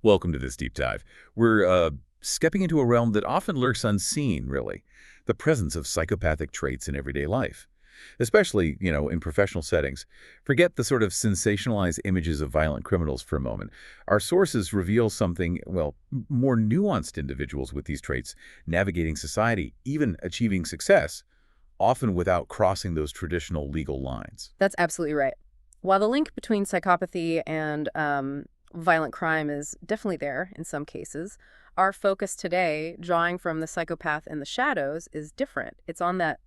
Welcome to this deep dive. We're stepping into a realm that often lurks unseen, really, the presence of psychopathic traits in everyday life, especially, in professional settings. Forget the sort of sensationalized images of violent criminals for a moment. Our sources reveal something, well, more nuanced individuals with these traits, navigating society, even achieving success, often without crossing those traditional legal lines. That's absolutely right. While the link between psychopathy and violent crime is definitely there in some cases, our focus today, drawing from the psychopath in the shadows, is different. It's on that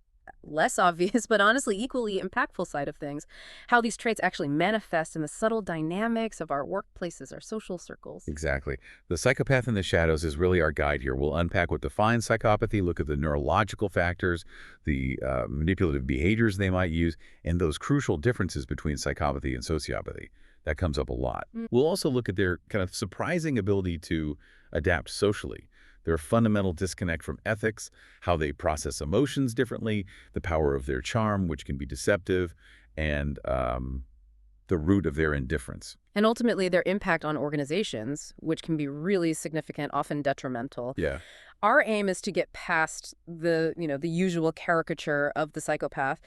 less obvious, but honestly equally impactful side of things, how these traits actually manifest in the subtle dynamics of our workplaces, our social circles. Exactly. The psychopath in the shadows is really our guide here. We'll unpack what defines psychopathy, look at the neurological factors, the manipulative behaviors they might use, and those crucial differences between psychopathy and sociopathy. That comes up a lot. We'll also look at their kind of surprising ability to adapt socially, their fundamental disconnect from ethics, how they process emotions differently, the power of their charm, which can be deceptive, and the root of their indifference. And ultimately, their impact on organizations, which can be really significant, often detrimental. Yeah. Our aim is to get past the usual caricature of the psychopath.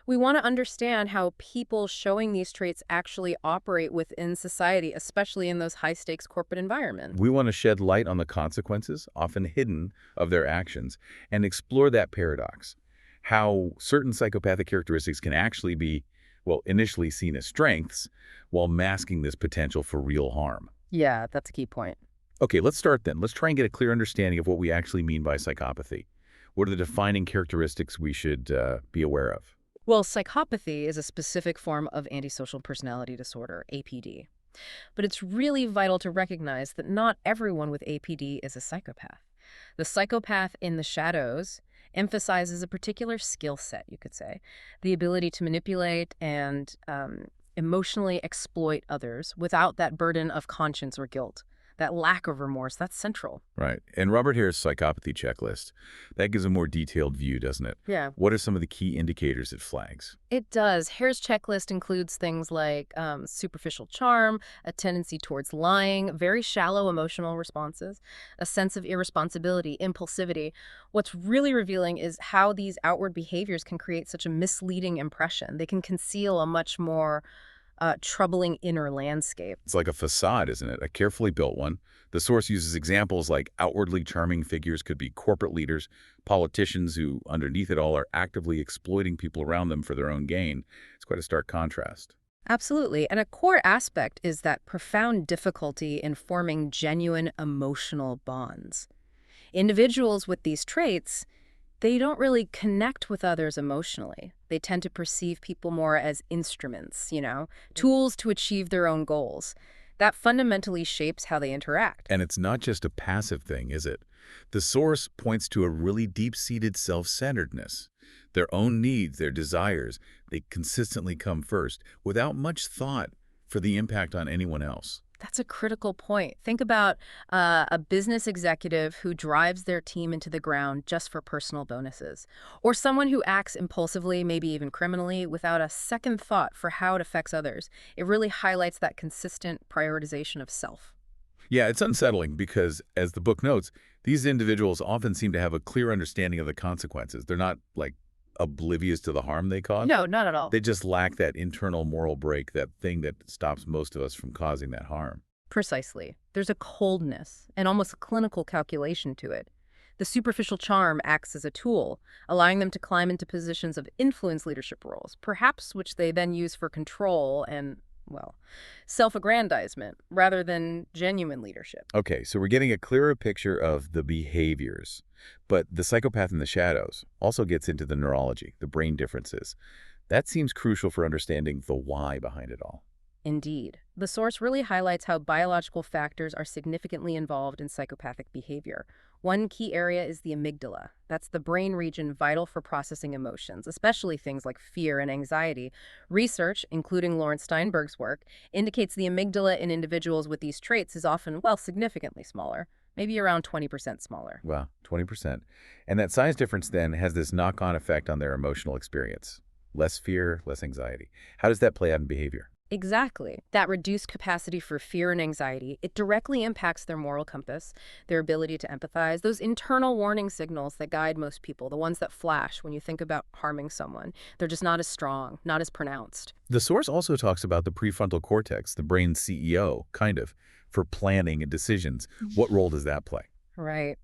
We want to understand how people showing these traits actually operate within society, especially in those high-stakes corporate environments. We want to shed light on the consequences, often hidden, of their actions, and explore that paradox, how certain psychopathic characteristics can actually be, well, initially seen as strengths, while masking this potential for real harm. Yeah, that's a key point. Okay, let's start then. Let's try and get a clear understanding of what we actually mean by psychopathy. What are the defining characteristics we should be aware of? Well, psychopathy is a specific form of antisocial personality disorder, APD. But it's really vital to recognize that not everyone with APD is a psychopath. The psychopath in the shadows emphasizes a particular skill set, you could say, the ability to manipulate and emotionally exploit others without that burden of conscience or guilt. That lack of remorse, that's central. Right. And Robert Hare's psychopathy checklist, that gives a more detailed view, doesn't it? Yeah. What are some of the key indicators it flags? It does. Hare's checklist includes things like superficial charm, a tendency towards lying, very shallow emotional responses, a sense of irresponsibility, impulsivity. What's really revealing is how these outward behaviors can create such a misleading impression. They can conceal a much more troubling inner landscape. It's like a facade, isn't it? A carefully built one. The source uses examples like outwardly charming figures could be corporate leaders, politicians who, underneath it all, are actively exploiting people around them for their own gain. It's quite a stark contrast. Absolutely. And a core aspect is that profound difficulty in forming genuine emotional bonds. Individuals with these traits, they don't really connect with others emotionally. They tend to perceive people more as instruments, tools to achieve their own goals. That fundamentally shapes how they interact. And it's not just a passive thing, is it? The source points to a really deep-seated self-centeredness. Their own needs, their desires, they consistently come first, without much thought for the impact on anyone else. That's a critical point. Think about a business executive who drives their team into the ground just for personal bonuses, or someone who acts impulsively, maybe even criminally, without a second thought for how it affects others. It really highlights that consistent prioritization of self. Yeah, it's unsettling because, as the book notes, these individuals often seem to have a clear understanding of the consequences. They're not, like, oblivious to the harm they cause. No, not at all. They just lack that internal moral break, that thing that stops most of us from causing that harm. Precisely. There's a coldness and almost a clinical calculation to it. The superficial charm acts as a tool, allowing them to climb into positions of influence leadership roles, perhaps which they then use for control and, well, self-aggrandizement rather than genuine leadership. Okay, so we're getting a clearer picture of the behaviors, but the psychopath in the shadows also gets into the neurology, the brain differences. That seems crucial for understanding the why behind it all. Indeed. The source really highlights how biological factors are significantly involved in psychopathic behavior. One key area is the amygdala. That's the brain region vital for processing emotions, especially things like fear and anxiety. Research, including Lawrence Steinberg's work, indicates the amygdala in individuals with these traits is often, well, significantly smaller, maybe around 20% smaller. Wow, 20%. And that size difference then has this knock-on effect on their emotional experience. Less fear, less anxiety. How does that play out in behavior? Exactly. That reduced capacity for fear and anxiety, it directly impacts their moral compass, their ability to empathize, those internal warning signals that guide most people, the ones that flash when you think about harming someone. They're just not as strong, not as pronounced. The source also talks about the prefrontal cortex, the brain's CEO, kind of, for planning and decisions. What role does that play? Right.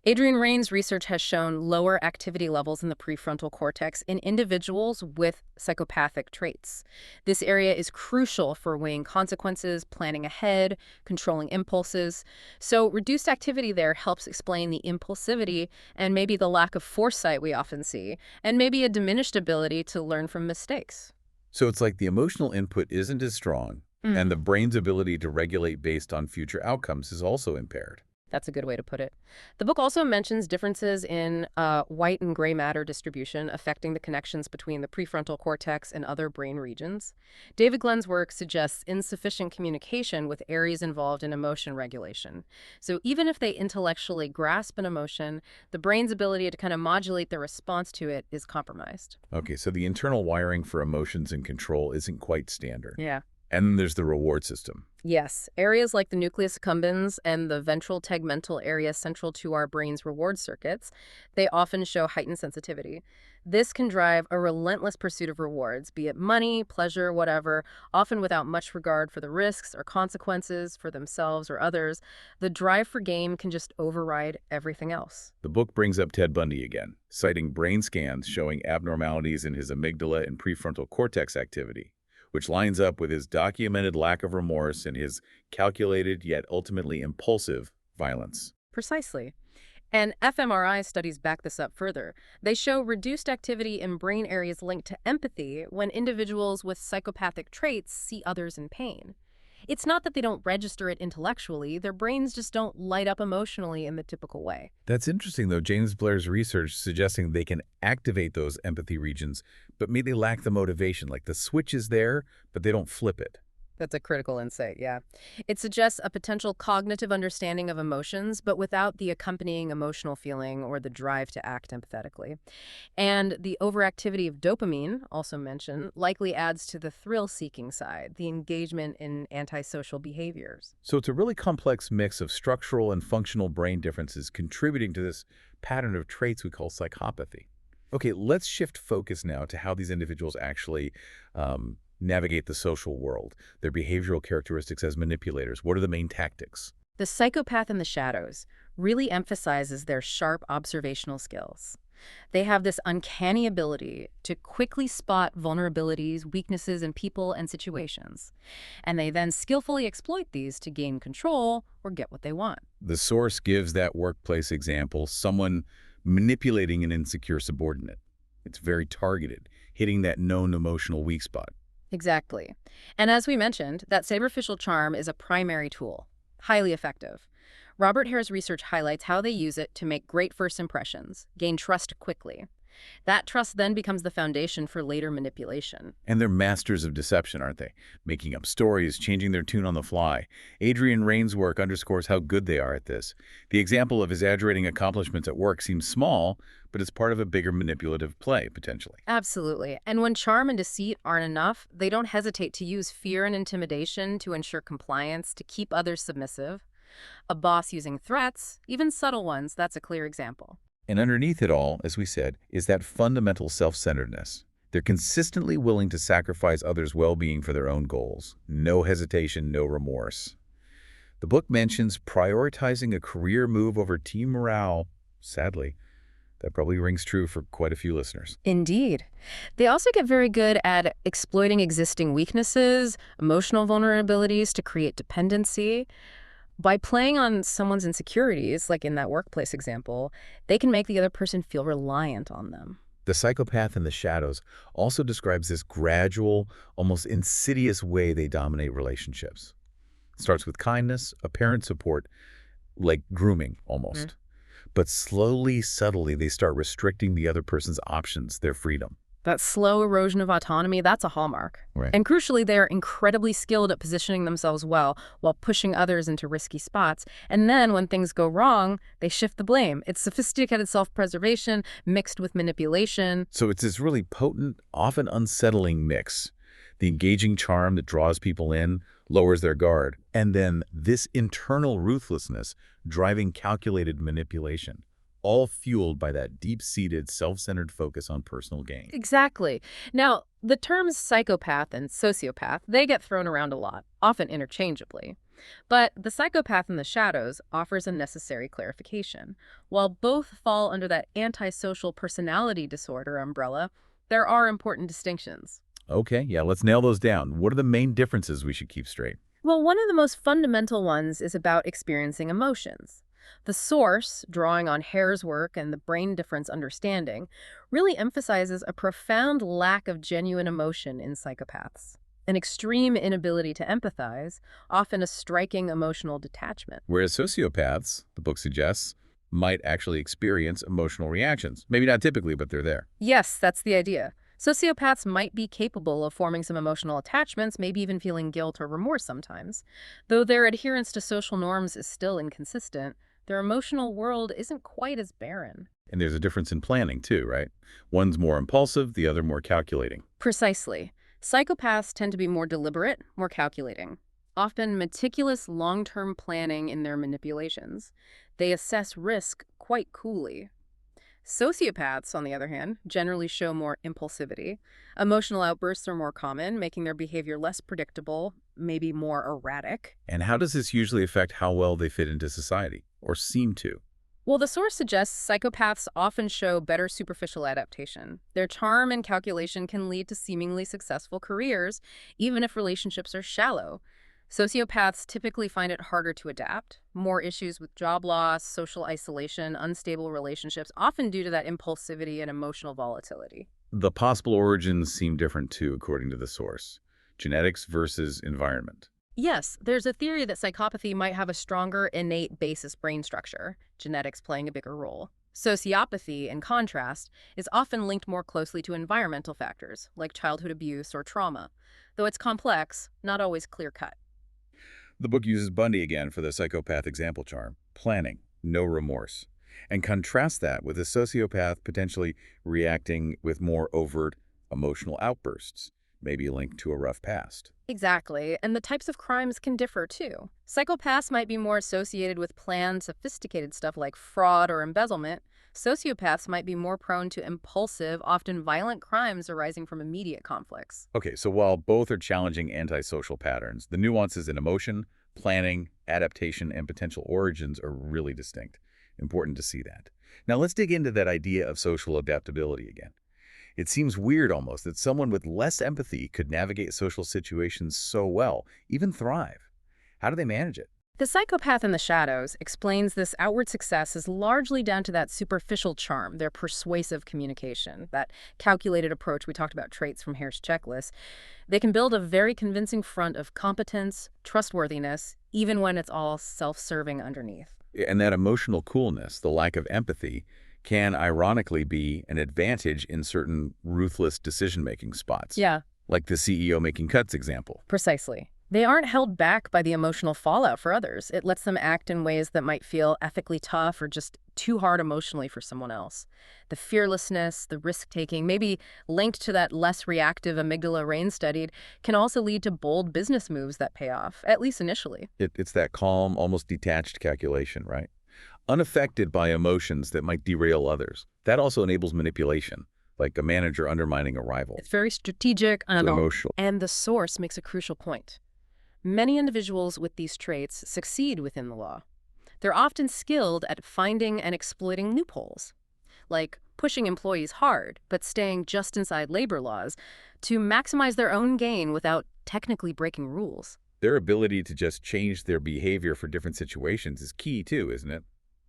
Adrian Rain's research has shown lower activity levels in the prefrontal cortex in individuals with psychopathic traits. This area is crucial for weighing consequences, planning ahead, controlling impulses. So reduced activity there helps explain the impulsivity and maybe the lack of foresight we often see, and maybe a diminished ability to learn from mistakes. So it's like the emotional input isn't as strong, and the brain's ability to regulate based on future outcomes is also impaired. That's a good way to put it. The book also mentions differences in white and gray matter distribution affecting the connections between the prefrontal cortex and other brain regions. David Glenn's work suggests insufficient communication with areas involved in emotion regulation. So even if they intellectually grasp an emotion, the brain's ability to kind of modulate the response to it is compromised. Okay, so the internal wiring for emotions and control isn't quite standard. Yeah. And then there's the reward system. Yes, areas like the nucleus accumbens and the ventral tegmental area central to our brain's reward circuits, they often show heightened sensitivity. This can drive a relentless pursuit of rewards, be it money, pleasure, whatever, often without much regard for the risks or consequences for themselves or others. The drive for gain can just override everything else. The book brings up Ted Bundy again, citing brain scans showing abnormalities in his amygdala and prefrontal cortex activity, which lines up with his documented lack of remorse and his calculated yet ultimately impulsive violence. Precisely. And fMRI studies back this up further. They show reduced activity in brain areas linked to empathy when individuals with psychopathic traits see others in pain. It's not that they don't register it intellectually, their brains just don't light up emotionally in the typical way. That's interesting, though. James Blair's research suggesting they can activate those empathy regions, but maybe they lack the motivation. Like the switch is there, but they don't flip it. That's a critical insight, yeah. It suggests a potential cognitive understanding of emotions, but without the accompanying emotional feeling or the drive to act empathetically. And the overactivity of dopamine, also mentioned, likely adds to the thrill-seeking side, the engagement in antisocial behaviors. So it's a really complex mix of structural and functional brain differences contributing to this pattern of traits we call psychopathy. Okay, let's shift focus now to how these individuals actually navigate the social world, their behavioral characteristics as manipulators. What are the main tactics? The Psychopath in the Shadows really emphasizes their sharp observational skills. They have this uncanny ability to quickly spot vulnerabilities, weaknesses in people and situations, and they then skillfully exploit these to gain control or get what they want. The source gives that workplace example, someone manipulating an insecure subordinate. It's very targeted, hitting that known emotional weak spot. Exactly. And as we mentioned, that saberficial charm is a primary tool, highly effective. Robert Hare's research highlights how they use it to make great first impressions, gain trust quickly. That trust then becomes the foundation for later manipulation. And they're masters of deception, aren't they? Making up stories, changing their tune on the fly. Adrian Rain's work underscores how good they are at this. The example of exaggerating accomplishments at work seems small, but it's part of a bigger manipulative play, potentially. Absolutely. And when charm and deceit aren't enough, they don't hesitate to use fear and intimidation to ensure compliance, to keep others submissive. A boss using threats, even subtle ones, that's a clear example. And underneath it all, as we said, is that fundamental self-centeredness. They're consistently willing to sacrifice others' well-being for their own goals. No hesitation, no remorse. The book mentions prioritizing a career move over team morale. Sadly, that probably rings true for quite a few listeners. Indeed. They also get very good at exploiting existing weaknesses, emotional vulnerabilities to create dependency. By playing on someone's insecurities, like in that workplace example, they can make the other person feel reliant on them. The Psychopath in the Shadows also describes this gradual, almost insidious way they dominate relationships. It starts with kindness, apparent support, like grooming almost. But slowly, subtly, they start restricting the other person's options, their freedom. That slow erosion of autonomy, that's a hallmark. Right. And crucially, they are incredibly skilled at positioning themselves well while pushing others into risky spots. And then when things go wrong, they shift the blame. It's sophisticated self-preservation mixed with manipulation. So it's this really potent, often unsettling mix. The engaging charm that draws people in lowers their guard. And then this internal ruthlessness driving calculated manipulation, all fueled by that deep-seated, self-centered focus on personal gain. Exactly. Now, the terms psychopath and sociopath, they get thrown around a lot, often interchangeably. But the psychopath in the shadows offers a necessary clarification. While both fall under that antisocial personality disorder umbrella, there are important distinctions. Okay, yeah, let's nail those down. What are the main differences we should keep straight? Well, one of the most fundamental ones is about experiencing emotions. The source, drawing on Hare's work and the brain difference understanding, really emphasizes a profound lack of genuine emotion in psychopaths. An extreme inability to empathize, often a striking emotional detachment. Whereas sociopaths, the book suggests, might actually experience emotional reactions. Maybe not typically, but they're there. Yes, that's the idea. Sociopaths might be capable of forming some emotional attachments, maybe even feeling guilt or remorse sometimes. Though their adherence to social norms is still inconsistent, their emotional world isn't quite as barren. And there's a difference in planning, too, right? One's more impulsive, the other more calculating. Precisely. Psychopaths tend to be more deliberate, more calculating, often meticulous long-term planning in their manipulations. They assess risk quite coolly. Sociopaths, on the other hand, generally show more impulsivity. Emotional outbursts are more common, making their behavior less predictable, maybe more erratic. And how does this usually affect how well they fit into society, or seem to? Well, the source suggests psychopaths often show better superficial adaptation. Their charm and calculation can lead to seemingly successful careers, even if relationships are shallow. Sociopaths typically find it harder to adapt, more issues with job loss, social isolation, unstable relationships, often due to that impulsivity and emotional volatility. The possible origins seem different, too, according to the source. Genetics versus environment. Yes, there's a theory that psychopathy might have a stronger innate basis brain structure, genetics playing a bigger role. Sociopathy, in contrast, is often linked more closely to environmental factors, like childhood abuse or trauma, though it's complex, not always clear-cut. The book uses Bundy again for the psychopath example charm, planning, no remorse, and contrasts that with a sociopath potentially reacting with more overt emotional outbursts, maybe linked to a rough past. Exactly, and the types of crimes can differ too. Psychopaths might be more associated with planned, sophisticated stuff like fraud or embezzlement. Sociopaths might be more prone to impulsive, often violent crimes arising from immediate conflicts. Okay, so while both are challenging antisocial patterns, the nuances in emotion, planning, adaptation, and potential origins are really distinct. Important to see that. Now let's dig into that idea of social adaptability again. It seems weird almost that someone with less empathy could navigate social situations so well, even thrive. How do they manage it? The psychopath in the shadows explains this outward success is largely down to that superficial charm, their persuasive communication, that calculated approach. We talked about traits from Hare's checklist. They can build a very convincing front of competence, trustworthiness, even when it's all self-serving underneath. And that emotional coolness, the lack of empathy, can ironically be an advantage in certain ruthless decision-making spots. Yeah, Like the CEO making cuts example. precisely. They aren't held back by the emotional fallout for others. It lets them act in ways that might feel ethically tough or just too hard emotionally for someone else. The fearlessness, the risk-taking, maybe linked to that less reactive amygdala Rain studied, can also lead to bold business moves that pay off, at least initially. It's that calm, almost detached calculation, right? Unaffected by emotions that might derail others. That also enables manipulation, like a manager undermining a rival. It's very strategic It's emotional. and the source makes a crucial point. Many individuals with these traits succeed within the law. They're often skilled at finding and exploiting loopholes, like pushing employees hard, but staying just inside labor laws to maximize their own gain without technically breaking rules. Their ability to just change their behavior for different situations is key too, isn't it?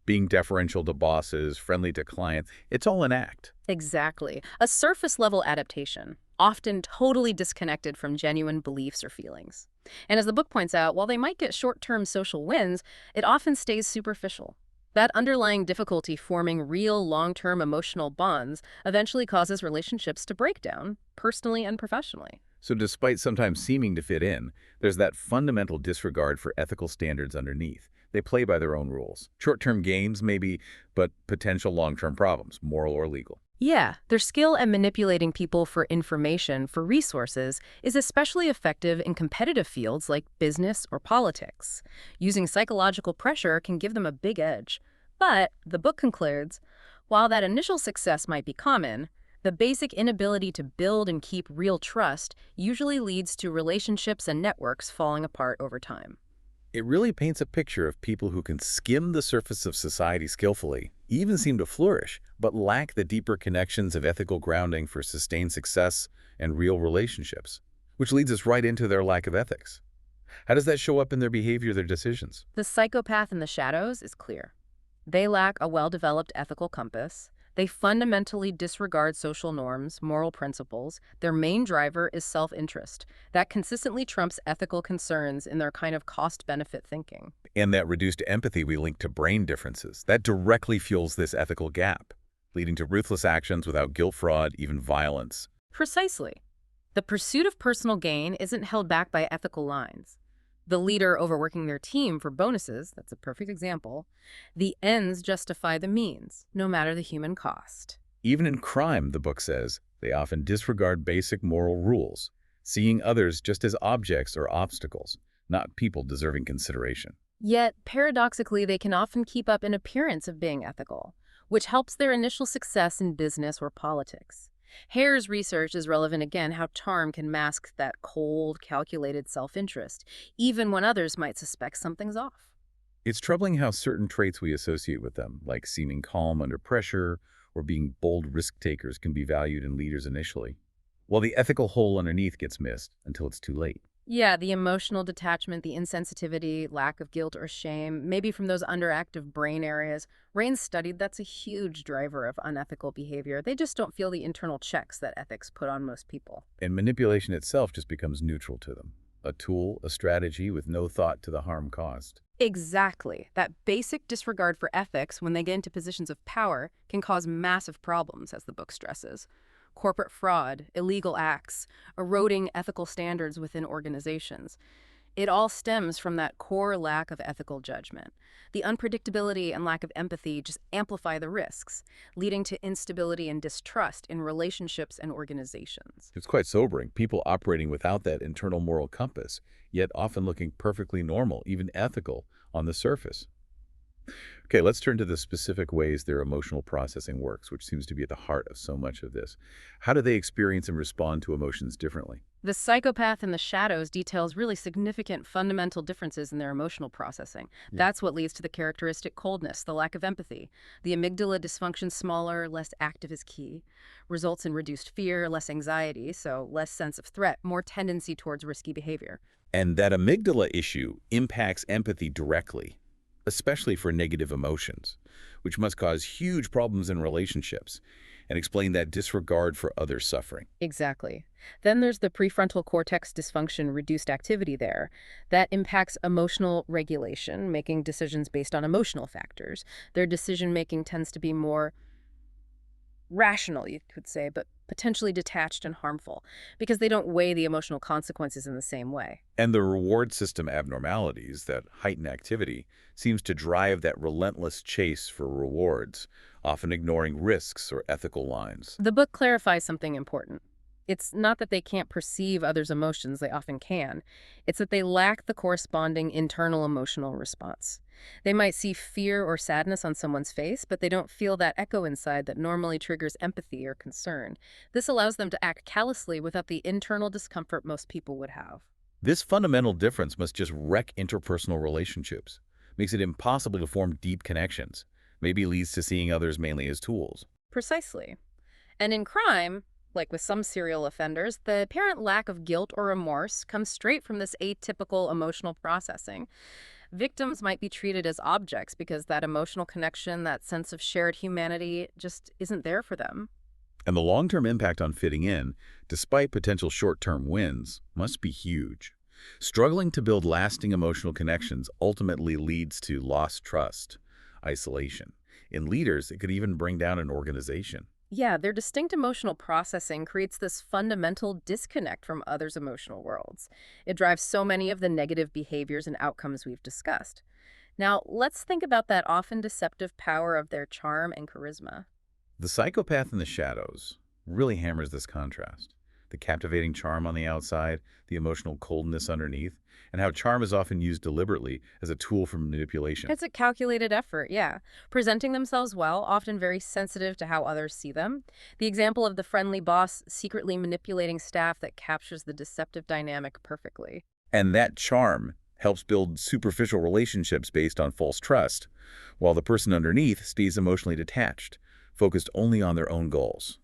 Being deferential to bosses, friendly to clients, it's all an act. Exactly. A surface-level adaptation, often totally disconnected from genuine beliefs or feelings. And as the book points out, while they might get short-term social wins, it often stays superficial. That underlying difficulty forming real long-term emotional bonds eventually causes relationships to break down, personally and professionally. So despite sometimes seeming to fit in, there's that fundamental disregard for ethical standards underneath. They play by their own rules. Short-term gains, maybe, but potential long-term problems, moral or legal. Yeah, their skill at manipulating people for information, for resources, is especially effective in competitive fields like business or politics. Using psychological pressure can give them a big edge. But, the book concludes, while that initial success might be common, the basic inability to build and keep real trust usually leads to relationships and networks falling apart over time. It really paints a picture of people who can skim the surface of society skillfully, even seem to flourish, but lack the deeper connections of ethical grounding for sustained success and real relationships, which leads us right into their lack of ethics. How does that show up in their behavior, their decisions? The psychopath in the shadows is clear. They lack a well-developed ethical compass. They fundamentally disregard social norms, moral principles. Their main driver is self-interest. That consistently trumps ethical concerns in their kind of cost-benefit thinking. And that reduced empathy we link to brain differences, that directly fuels this ethical gap, leading to ruthless actions without guilt, fraud, even violence. Precisely. The pursuit of personal gain isn't held back by ethical lines. The leader overworking their team for bonuses, that's a perfect example. The ends justify the means, no matter the human cost. Even in crime, the book says, they often disregard basic moral rules, seeing others just as objects or obstacles, not people deserving consideration. Yet, paradoxically, they can often keep up an appearance of being ethical, which helps their initial success in business or politics. Hare's research is relevant again how charm can mask that cold, calculated self-interest, even when others might suspect something's off. It's troubling how certain traits we associate with them, like seeming calm under pressure or being bold risk-takers, can be valued in leaders initially, while the ethical hole underneath gets missed until it's too late. Yeah, the emotional detachment, the insensitivity, lack of guilt or shame, maybe from those underactive brain areas. Rain's studied that's a huge driver of unethical behavior. They just don't feel the internal checks that ethics put on most people. And manipulation itself just becomes neutral to them, a tool, a strategy with no thought to the harm caused. Exactly. That basic disregard for ethics when they get into positions of power can cause massive problems, as the book stresses. Corporate fraud, illegal acts, eroding ethical standards within organizations. It all stems from that core lack of ethical judgment. The unpredictability and lack of empathy just amplify the risks, leading to instability and distrust in relationships and organizations. It's quite sobering. People operating without that internal moral compass, yet often looking perfectly normal, even ethical, on the surface. Okay, let's turn to the specific ways their emotional processing works, which seems to be at the heart of so much of this. How do they experience and respond to emotions differently? The psychopath in the shadows details really significant fundamental differences in their emotional processing. That's what leads to the characteristic coldness, the lack of empathy. The amygdala dysfunction, smaller, less active is key, results in reduced fear, less anxiety, so less sense of threat, more tendency towards risky behavior. And that amygdala issue impacts empathy directly, especially for negative emotions, which must cause huge problems in relationships and explain that disregard for others' suffering. Exactly. Then there's the prefrontal cortex dysfunction, reduced activity there. That impacts emotional regulation, making decisions based on emotional factors. Their decision-making tends to be more rational, you could say, but potentially detached and harmful, because they don't weigh the emotional consequences in the same way. And the reward system abnormalities, that heightened activity, seems to drive that relentless chase for rewards, often ignoring risks or ethical lines. The book clarifies something important. It's not that they can't perceive others' emotions, they often can. It's that they lack the corresponding internal emotional response. They might see fear or sadness on someone's face, but they don't feel that echo inside that normally triggers empathy or concern. This allows them to act callously without the internal discomfort most people would have. This fundamental difference must just wreck interpersonal relationships, makes it impossible to form deep connections, maybe leads to seeing others mainly as tools. Precisely. And in crime, like with some serial offenders, the apparent lack of guilt or remorse comes straight from this atypical emotional processing. Victims might be treated as objects because that emotional connection, that sense of shared humanity, just isn't there for them. And the long-term impact on fitting in, despite potential short-term wins, must be huge. Struggling to build lasting emotional connections ultimately leads to lost trust, isolation. In leaders, it could even bring down an organization. Yeah, their distinct emotional processing creates this fundamental disconnect from others' emotional worlds. It drives so many of the negative behaviors and outcomes we've discussed. Now, let's think about that often deceptive power of their charm and charisma. The Psychopath in the Shadows really hammers this contrast. The captivating charm on the outside, the emotional coldness underneath, and how charm is often used deliberately as a tool for manipulation. It's a calculated effort, yeah. Presenting themselves well, often very sensitive to how others see them. The example of the friendly boss secretly manipulating staff that captures the deceptive dynamic perfectly. And that charm helps build superficial relationships based on false trust, while the person underneath stays emotionally detached, focused only on their own goals.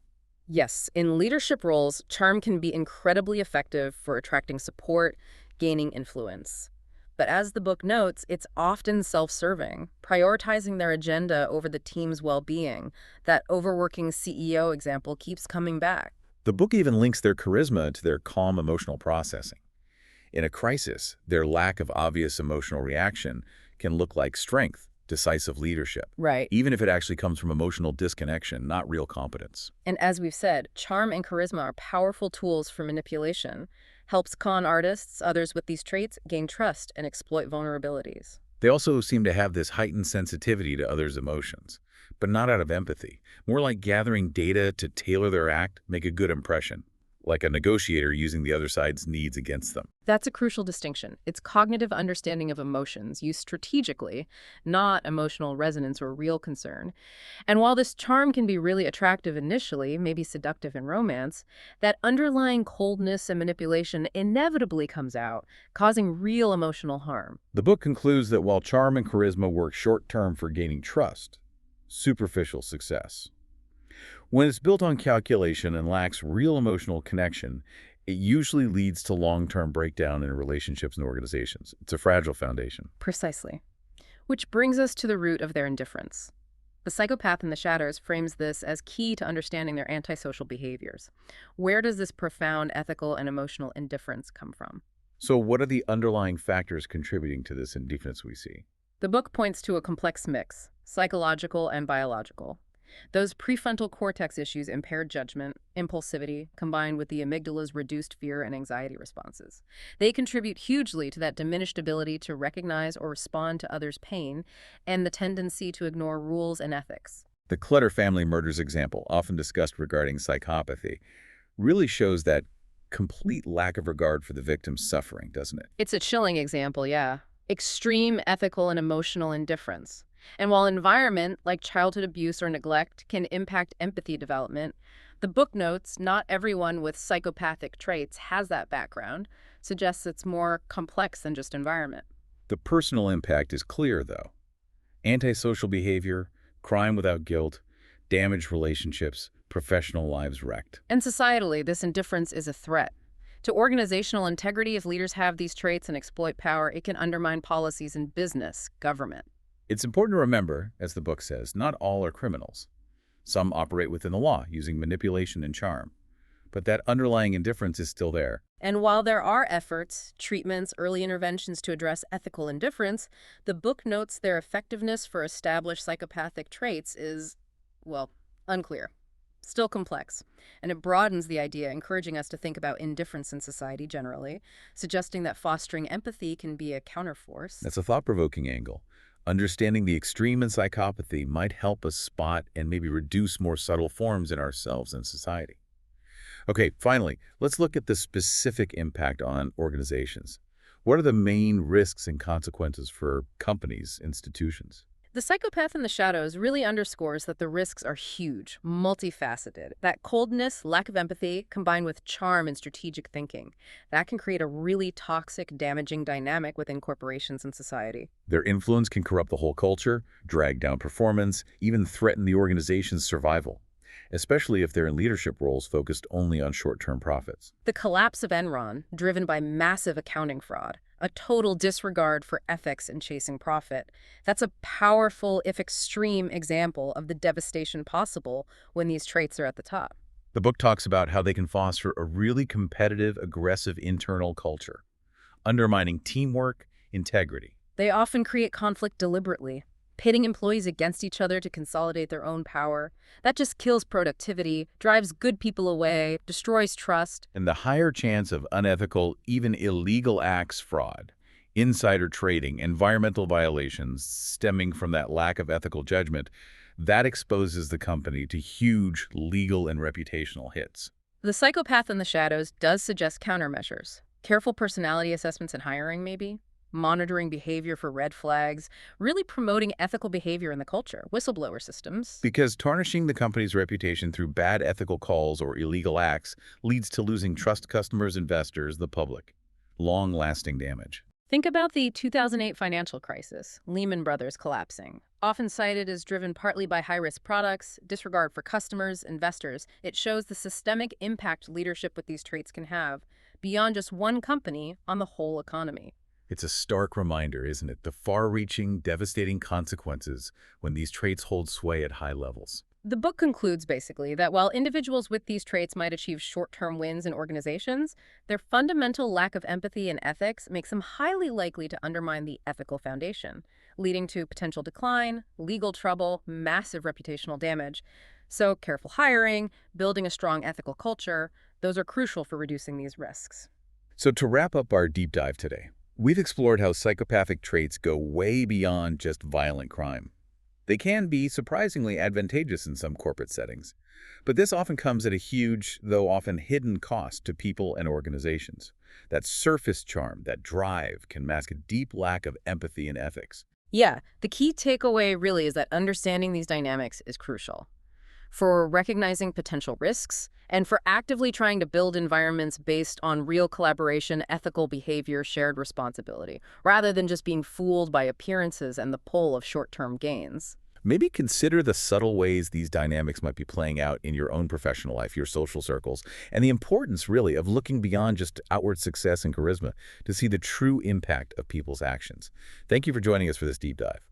Yes, in leadership roles, charm can be incredibly effective for attracting support, gaining influence. But as the book notes, it's often self-serving, prioritizing their agenda over the team's well-being. That overworking CEO example keeps coming back. The book even links their charisma to their calm emotional processing. In a crisis, their lack of obvious emotional reaction can look like strength, decisive leadership, Right. even if it actually comes from emotional disconnection, not real competence. And as we've said, charm and charisma are powerful tools for manipulation. Helps con artists, others with these traits, gain trust and exploit vulnerabilities. They also seem to have this heightened sensitivity to others' emotions, but not out of empathy, more like gathering data to tailor their act, make a good impression, like a negotiator using the other side's needs against them. That's a crucial distinction. It's cognitive understanding of emotions used strategically, not emotional resonance or real concern. And while this charm can be really attractive initially, maybe seductive in romance, that underlying coldness and manipulation inevitably comes out, causing real emotional harm. The book concludes that while charm and charisma work short-term for gaining trust, superficial success. When it's built on calculation and lacks real emotional connection, it usually leads to long-term breakdown in relationships and organizations. It's a fragile foundation. Precisely. Which brings us to the root of their indifference. The Psychopath in the Shadows frames this as key to understanding their antisocial behaviors. Where does this profound ethical and emotional indifference come from? So what are the underlying factors contributing to this indifference we see? The book points to a complex mix, psychological and biological. Those prefrontal cortex issues impaired judgment, impulsivity, combined with the amygdala's reduced fear and anxiety responses. They contribute hugely to that diminished ability to recognize or respond to others' pain and the tendency to ignore rules and ethics. The Clutter family murders example, often discussed regarding psychopathy, really shows that complete lack of regard for the victim's suffering, doesn't it? It's a chilling example, yeah. Extreme ethical and emotional indifference. And while environment, like childhood abuse or neglect, can impact empathy development, the book notes not everyone with psychopathic traits has that background, suggests it's more complex than just environment. The personal impact is clear, though. Antisocial behavior, crime without guilt, damaged relationships, professional lives wrecked. And societally, this indifference is a threat. To organizational integrity, if leaders have these traits and exploit power, it can undermine policies in business, government. It's important to remember, as the book says, not all are criminals. Some operate within the law, using manipulation and charm. But that underlying indifference is still there. And while there are efforts, treatments, early interventions to address ethical indifference, the book notes their effectiveness for established psychopathic traits is, well, unclear. Still complex. And it broadens the idea, encouraging us to think about indifference in society generally, suggesting that fostering empathy can be a counterforce. That's a thought-provoking angle. Understanding the extreme in psychopathy might help us spot and maybe reduce more subtle forms in ourselves and society. Okay, finally, let's look at the specific impact on organizations. What are the main risks and consequences for companies, institutions? The Psychopath in the Shadows really underscores that the risks are huge, multifaceted. That coldness, lack of empathy, combined with charm and strategic thinking, that can create a really toxic, damaging dynamic within corporations and society. Their influence can corrupt the whole culture, drag down performance, even threaten the organization's survival, especially if they're in leadership roles focused only on short-term profits. The collapse of Enron, driven by massive accounting fraud, a total disregard for ethics and chasing profit, that's a powerful, if extreme, example of the devastation possible when these traits are at the top. The book talks about how they can foster a really competitive, aggressive internal culture, undermining teamwork, integrity. They often create conflict deliberately, pitting employees against each other to consolidate their own power. That just kills productivity, drives good people away, destroys trust. And the higher chance of unethical, even illegal acts, fraud, insider trading, environmental violations stemming from that lack of ethical judgment, that exposes the company to huge legal and reputational hits. The psychopath in the shadows does suggest countermeasures. Careful personality assessments and hiring, maybe. Monitoring behavior for red flags. Really promoting ethical behavior in the culture. Whistleblower systems. Because tarnishing the company's reputation through bad ethical calls or illegal acts leads to losing trust customers, investors, the public. Long-lasting damage. Think about the 2008 financial crisis, Lehman Brothers collapsing. Often cited as driven partly by high-risk products, disregard for customers, investors, it shows the systemic impact leadership with these traits can have, beyond just one company, on the whole economy. It's a stark reminder, isn't it? The far-reaching, devastating consequences when these traits hold sway at high levels. The book concludes, basically, that while individuals with these traits might achieve short-term wins in organizations, their fundamental lack of empathy and ethics makes them highly likely to undermine the ethical foundation, leading to potential decline, legal trouble, massive reputational damage. So careful hiring, building a strong ethical culture, those are crucial for reducing these risks. So to wrap up our deep dive today, we've explored how psychopathic traits go way beyond just violent crime. They can be surprisingly advantageous in some corporate settings, but this often comes at a huge, though often hidden cost to people and organizations. That surface charm, that drive, can mask a deep lack of empathy and ethics. Yeah, the key takeaway really is that understanding these dynamics is crucial for recognizing potential risks and for actively trying to build environments based on real collaboration, ethical behavior, shared responsibility, rather than just being fooled by appearances and the pull of short-term gains. Maybe consider the subtle ways these dynamics might be playing out in your own professional life, your social circles, and the importance, really, of looking beyond just outward success and charisma to see the true impact of people's actions. Thank you for joining us for this deep dive.